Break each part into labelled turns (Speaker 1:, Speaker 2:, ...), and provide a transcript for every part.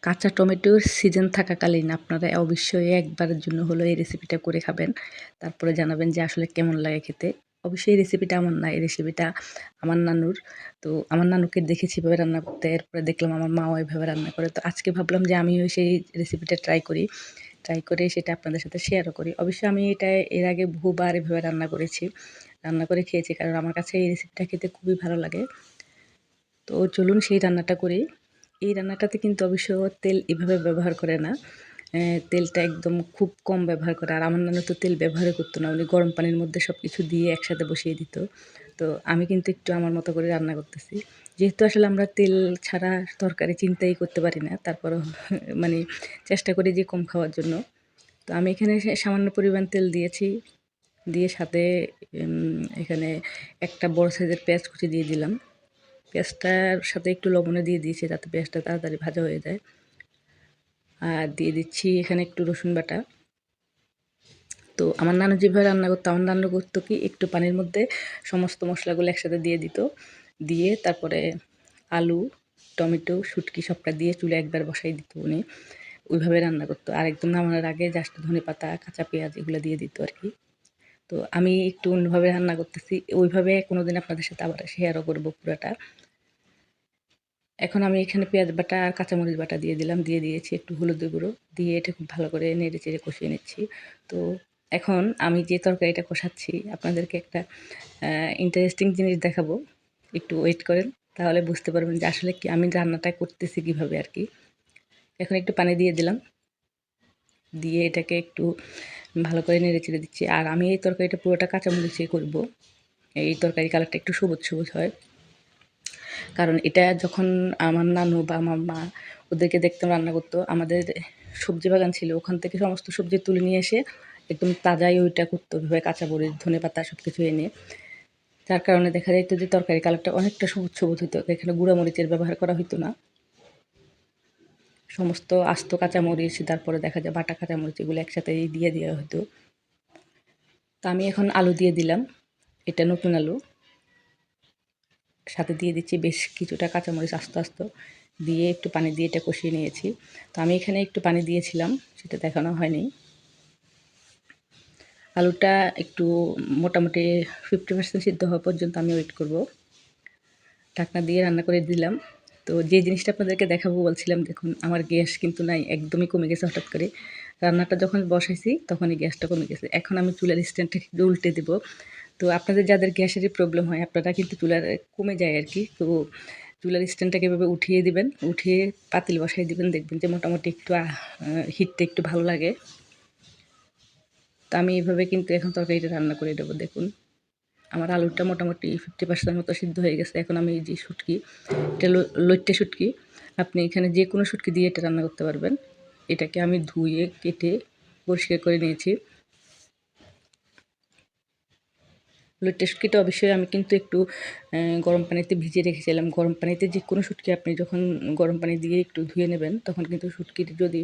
Speaker 1: কাঁচা টমেটোর সিজন থাকাকালীন আপনারা অবশ্যই একবারের জন্য হলেও এই রেসিপিটা করে খাবেন। তারপরে জানাবেন যে আসলে কেমন লাগে খেতে। অবশ্যই এই রেসিপিটা আমার না, এই রেসিপিটা আমার নানুর। তো আমার নানুকে দেখেছি এভাবে রান্না করতে। এরপরে দেখলাম আমার মাও এভাবে রান্না করে। তো আজকে ভাবলাম যে আমিও সেই রেসিপিটা ট্রাই করি। ট্রাই করে সেটা আপনাদের সাথে শেয়ারও করি। অবশ্যই আমি এটা এর আগে বহুবার এভাবে রান্না করেছি। রান্না করে খেয়েছি কারণ আমার কাছে এই রেসিপিটা খেতে খুবই ভালো লাগে। তো চলুন সেই রান্নাটা করি। এই রান্নাটাতে কিন্তু অবশ্য তেল এভাবে ব্যবহার করে না। তেলটা একদম খুব কম ব্যবহার করে। আর আমার নানু তো তেল ব্যবহারই করতো না। উনি গরম পানির মধ্যে সব কিছু দিয়ে একসাথে বসিয়ে দিত। তো আমি কিন্তু একটু আমার মতো করে রান্না করতেছি। যেহেতু আসলে আমরা তেল ছাড়া তরকারি চিন্তাই করতে পারি না। তারপরেও মানে চেষ্টা করি যে কম খাওয়ার জন্য। তো আমি এখানে সামান্য পরিমাণ তেল দিয়েছি। দিয়ে সাথে এখানে একটা বড় সাইজের পেঁয়াজ কুচি দিয়ে দিলাম। পেঁয়াজটার সাথে একটু লবণও দিয়ে দিয়েছি যাতে পেঁয়াজটা তাড়াতাড়ি ভাজা হয়ে যায়। আর দিয়ে দিচ্ছি এখানে একটু রসুন বাটা। তো আমার নানু যেভাবে রান্না করতো, আমার নানু করতো কি একটু পানির মধ্যে সমস্ত মশলাগুলো একসাথে দিয়ে দিত। দিয়ে তারপরে আলু, টমেটো, শুটকি সবটা দিয়ে চুলে একবার বসাই দিত উনি। ওইভাবে রান্না করতো। আর একদম নামানোর আগে জাস্ট ধনেপাতা, কাঁচা পেঁয়াজ এগুলো দিয়ে দিত আরকি। তো আমি একটু অন্যভাবে রান্না করতেছি। ওইভাবে কোনোদিন আপনাদের সাথে আবার শেয়ারও করব পুরাটা। এখন আমি এখানে পেঁয়াজ বাটা আর কাঁচামরিচ বাটা দিয়ে দিলাম। দিয়ে দিয়েছি একটু হলুদের গুঁড়ো। দিয়ে এটা খুব ভালো করে নেড়ে-চেড়ে কষিয়ে নিচ্ছি। তো এখন আমি যে তরকারিটা কষাচ্ছি আপনাদেরকে একটা ইন্টারেস্টিং জিনিস দেখাবো। একটু ওয়েট করেন। তাহলে বুঝতে পারবেন যে আসলে কি আমি রান্নাটা করতেছি কীভাবে আরকি। এখন একটু পানি দিয়ে দিলাম। দিয়ে এটাকে একটু ভালো করে নেড়ে-চেড়ে দিচ্ছি। আর আমি এই তরকারিটা পুরোটা কাঁচামরিচে করব। এই তরকারি কালারটা একটু সবুজ, সবুজ হয়। কারণ এটা যখন আমার নানু বা আমার মা ওদেরকে দেখতাম রান্না করতো, আমাদের সবজি বাগান ছিল। ওখান থেকে সমস্ত সবজি তুলে নিয়ে এসে একদম তাজাই ওইটা করতো ওইভাবে কাঁচামরিচ, ধনেপাতা সবকিছু এনে। যার কারণে দেখা যাইত যে তরকারি কালারটা অনেকটা সবুজ, সবুজ হইতো। এখানে গুঁড়া মরিচের ব্যবহার করা হইতো না। সমস্ত আস্ত কাঁচামরিচ, তারপরে দেখা যায় বাটা কাঁচামরিচ এগুলো একসাথেই দিয়ে দেওয়া হতো। তো আমি এখন আলু দিয়ে দিলাম। এটা নতুন আলু। সাথে দিয়ে দিচ্ছি বেশ কিছুটা কাঁচামরিচ আস্ত আস্ত। দিয়ে একটু পানি দিয়ে এটা কষিয়ে নিয়েছি। তো আমি এখানে একটু পানি দিয়েছিলাম, সেটা দেখানো হয়নি। আলুটা একটু মোটামুটি 50% সিদ্ধ হওয়া পর্যন্ত আমি ওয়েট করব। ঢাকনা দিয়ে রান্না করে দিলাম। তো যে জিনিসটা আপনাদেরকে দেখাবো বলছিলাম, দেখুন আমার গ্যাস কিন্তু নাই, একদমই কমে গেছে হঠাৎ করে। রান্নাটা যখন বসাইছি তখনই গ্যাসটা কমে গেছে। এখন আমি চুলার স্ট্যান্ডটা একটু উল্টে দেবো। তো আপনাদের যাদের গ্যাসেরই প্রবলেম হয় আপনারা কিন্তু চুলার কমে যায় আরকি। তো চুলার স্ট্যান্ডটাকে এভাবে উঠিয়ে দিবেন, উঠিয়ে পাতিল বসাই দিবেন, দেখবেন যে মোটামুটি একটু হিটটা একটু ভালো লাগে। তো আমি এভাবে কিন্তু এখন তরকারিটা রান্না করে দেবো। দেখুন আমার আলুটা মোটামুটি 50% মতো সিদ্ধ হয়ে গেছে। এখন আমি এই যে শুটকি, এটা লইট্টে শুটকি। আপনি এখানে যে কোনো শুটকি দিয়ে এটা রান্না করতে পারবেন। এটাকে আমি ধুয়ে কেটে পরিষ্কার করে নিয়েছি। লইট্টে শুটকিটা অবশ্যই আমি কিন্তু একটু গরম পানিতে ভিজিয়ে রেখেছিলাম। গরম পানিতে যেকোনো শুটকি আপনি যখন গরম পানি দিয়ে একটু ধুয়ে নেবেন, তখন কিন্তু শুটকির যদি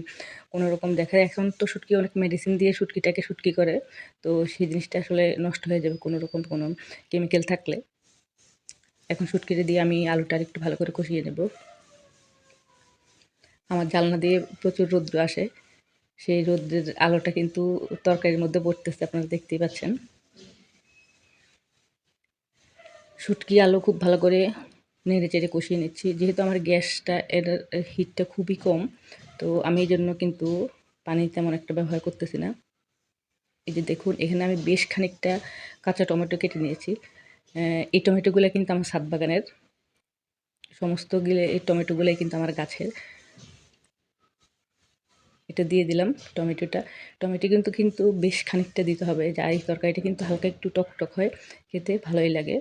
Speaker 1: কোনো রকম দেখা যায়, এখন তো শুটকি অনেক মেডিসিন দিয়ে শুটকিটাকে শুটকি করে। তো সেই জিনিসটা আসলে নষ্ট হয়ে যাবে কোনো রকম কোনো কেমিক্যাল থাকলে। এখন শুটকিটা দিয়ে আমি আলুটা আরেকটু ভালো করে কষিয়ে নেব। আমার জানলা দিয়ে প্রচুর রৌদ্র আসে। সেই রৌদ্রের আলোটা কিন্তু তরকারির মধ্যে পড়তেছে, আপনারা দেখতেই পাচ্ছেন। শুটকি আলু খুব ভালো করে নেড়ে-চেড়ে কষিয়ে নিচ্ছি। যেহেতু আমার গ্যাসটা এর হিটটা খুবই কম, তো আমি এইজন্য কিন্তু পানি তেমন একটা ব্যবহার করতেছি না। এই যে দেখুন এখানে আমি বেশ খানিকটা কাঁচা টমেটো কেটে নিয়েছি। এই টমেটোগুলা কিন্তু আমার ছাদ বাগানের। এই টমেটোগুলাই কিন্তু আমার গাছের। এটা দিয়ে দিলাম টমেটোটা। টমেটো কিন্তু বেশ খানিকটা দিতে হবে। যা এই তরকারিটা কিন্তু হালকা একটু টক হয়, খেতে ভালোই লাগে।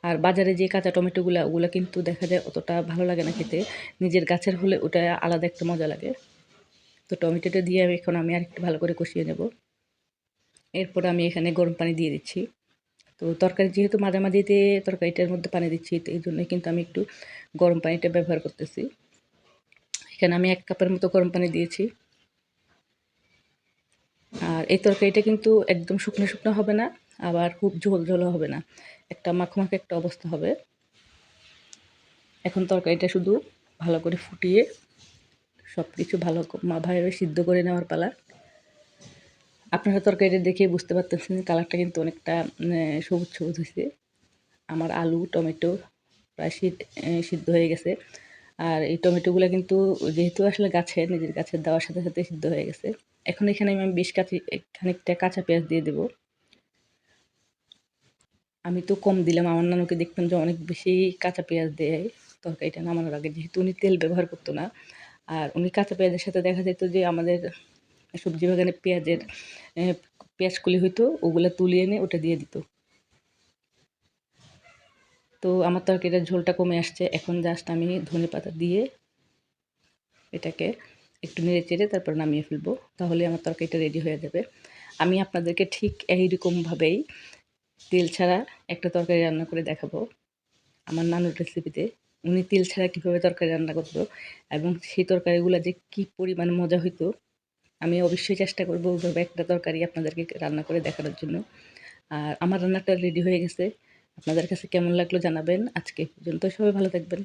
Speaker 1: আর বাজারে যে কাঁচা টমেটোগুলা ওগুলা কিন্তু দেখা যায় অতটা ভালো লাগে না খেতে। নিজের গাছের হলে ওটা আলাদা একটা মজা লাগে। তো টমেটোটা দিয়ে আমি আরেকটু ভালো করে কষিয়ে নেব। এরপর আমি এখানে গরম পানি দিয়ে দিচ্ছি। তো তরকারি যেহেতু মাঝামাঝিতে তরকারিটার মধ্যে পানি দিচ্ছি, তো এই জন্যই কিন্তু আমি একটু গরম পানিটা ব্যবহার করতেছি। এখানে আমি 1 কাপের মতো গরম পানি দিয়েছি। আর এই তরকারিটা কিন্তু একদম শুকনো, শুকনো হবে না, আবার খুব ঝোল, ঝোলও হবে না। একটা মাখো একটা অবস্থা হবে। এখন তরকারিটা শুধু ভালো করে ফুটিয়ে সব কিছু ভালোভাবে সিদ্ধ করে নেওয়ার পালা। আপনারা তরকারিটা দেখে বুঝতে পারতেছেন কালারটা কিন্তু অনেকটা সবুজ সবুজ হয়েছে। আমার আলু টমেটো প্রায় সিদ্ধ হয়ে গেছে। আর এই টমেটোগুলো কিন্তু যেহেতু আসলে গাছের নিজের গাছের দেওয়ার সাথে সাথে সিদ্ধ হয়ে গেছে। এখন এখানে আমি বেশ খানিকটা কাঁচা পেঁয়াজ দিয়ে দেবো। আমি তো কম দিলাম, আমার নানুকে দেখতাম যে অনেক বেশি কাঁচা পেঁয়াজ দেয় তরকারিটা নামানোর আগে, যেহেতু উনি তেল ব্যবহার করতো না। আর উনি কাঁচা পেঁয়াজের সাথে দেখা যেত যে আমাদের সবজি বাগানে পেঁয়াজকলি হইতো, ওগুলো তুলে এনে ওটা দিয়ে দিত। তো আমার তরকারিটার ঝোলটা কমে আসছে, এখন জাস্ট আমি ধনেপাতা দিয়ে এটাকে একটু নেড়ে চেড়ে তারপর নামিয়ে ফেলবো, তাহলে আমার তরকারিটা রেডি হয়ে যাবে। আমি আপনাদেরকে ঠিক এইরকমভাবেই তেল ছাড়া একটা তরকারি রান্না করে দেখাবো আমার নানুর রেসিপিতে। উনি তেল ছাড়া কীভাবে তরকারি রান্না করতো এবং সেই তরকারিগুলো যে কী পরিমাণ মজা হইতো, আমি অবশ্যই চেষ্টা করবো ওইভাবে একটা তরকারি আপনাদেরকে রান্না করে দেখানোর জন্য। আর আমার রান্নাটা রেডি হয়ে গেছে, আপনাদের কাছে কেমন লাগলো জানাবেন। আজকে এ পর্যন্ত, সবাই ভালো থাকবেন।